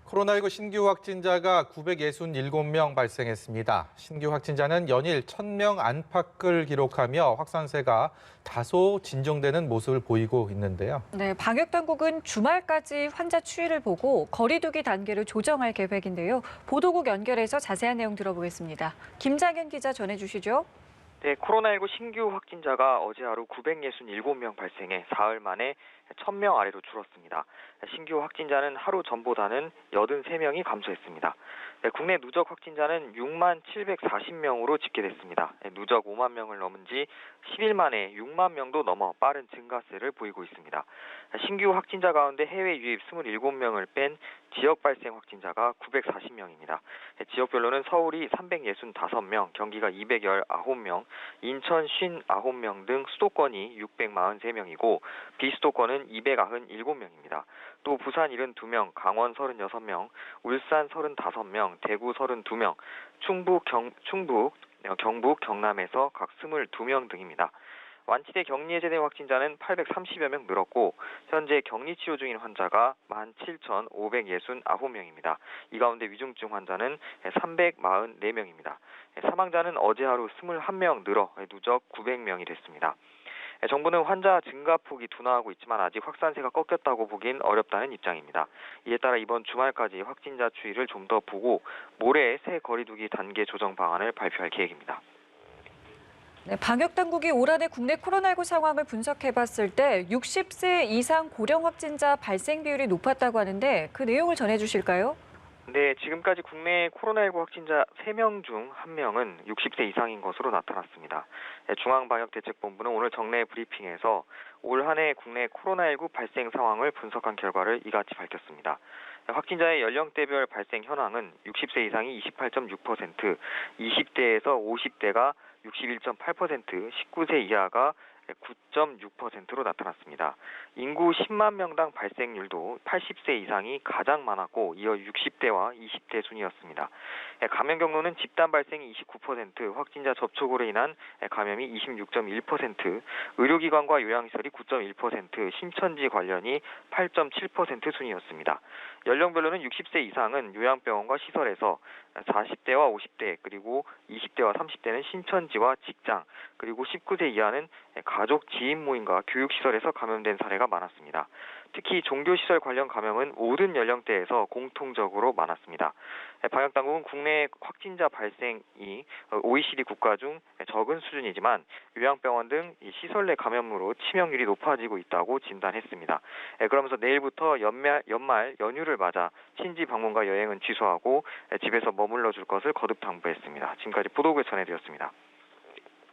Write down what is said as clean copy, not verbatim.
코로나19 신규 확진자가 967명 발생했습니다. 신규 확진자는 연일 1,000명 안팎을 기록하며 확산세가 다소 진정되는 모습을 보이고 있는데요. 네, 방역 당국은 주말까지 환자 추이를 보고 거리 두기 단계를 조정할 계획인데요. 보도국 연결해서 자세한 내용 들어보겠습니다. 김장현 기자 전해주시죠. 네, 코로나19 신규 확진자가 어제 하루 967명 발생해 사흘 만에 1,000명 아래로 줄었습니다. 신규 확진자는 하루 전보다는 83명이 감소했습니다. 네, 국내 누적 확진자는 6만 740명으로 집계됐습니다. 누적 5만 명을 넘은 지 10일 만에 6만 명도 넘어 빠른 증가세를 보이고 있습니다. 신규 확진자 가운데 해외 유입 27명을 뺀 지역 발생 확진자가 940명입니다. 지역별로는 서울이 365명, 경기가 219명, 인천 59명 등 수도권이 643명이고 비수도권은 297명입니다. 또 부산 72명, 강원 36명, 울산 35명, 대구 32명, 충북, 경북, 경남에서 각 22명 등입니다. 완치돼 격리 해제된 확진자는 830여 명 늘었고 현재 격리 치료 중인 환자가 17,569명입니다. 이 가운데 위중증 환자는 344명입니다. 사망자는 어제 하루 21명 늘어 누적 900명이 됐습니다. 정부는 환자 증가폭이 둔화하고 있지만 아직 확산세가 꺾였다고 보긴 어렵다는 입장입니다. 이에 따라 이번 주말까지 확진자 추이를 좀 더 보고 모레 새 거리두기 단계 조정 방안을 발표할 계획입니다. 네, 방역 당국이 올 한해 국내 코로나19 상황을 분석해봤을 때 60세 이상 고령 확진자 발생 비율이 높았다고 하는데 그 내용을 전해주실까요? 네, 지금까지 국내 코로나19 확진자 3명 중 1명은 60세 이상인 것으로 나타났습니다. 중앙방역대책본부는 오늘 정례 브리핑에서 올 한해 국내 코로나19 발생 상황을 분석한 결과를 이같이 밝혔습니다. 확진자의 연령대별 발생 현황은 60세 이상이 28.6%, 20대에서 50대가 61.8%, 19세 이하가 9.6%로 나타났습니다. 인구 10만 명당 발생률도 80세 이상이 가장 많았고 이어 60대와 20대 순이었습니다. 감염 경로는 집단 발생이 29%, 확진자 접촉으로 인한 감염이 26.1%, 의료기관과 요양시설이 9.1%, 신천지 관련이 8.7% 순이었습니다. 연령별로는 60세 이상은 요양병원과 시설에서 40대와 50대, 그리고 20대와 30대는 신천지와 직장, 그리고 19세 이하는 가족 지인 모임과 교육시설에서 감염된 사례가 많았습니다. 특히 종교시설 관련 감염은 모든 연령대에서 공통적으로 많았습니다. 방역당국은 국내 확진자 발생이 OECD 국가 중 적은 수준이지만 요양병원 등 시설 내 감염으로 치명률이 높아지고 있다고 진단했습니다. 그러면서 내일부터 연말 연휴를 맞아 친지 방문과 여행은 취소하고 집에서 머물러 줄 것을 거듭 당부했습니다. 지금까지 보도국에 전해드렸습니다.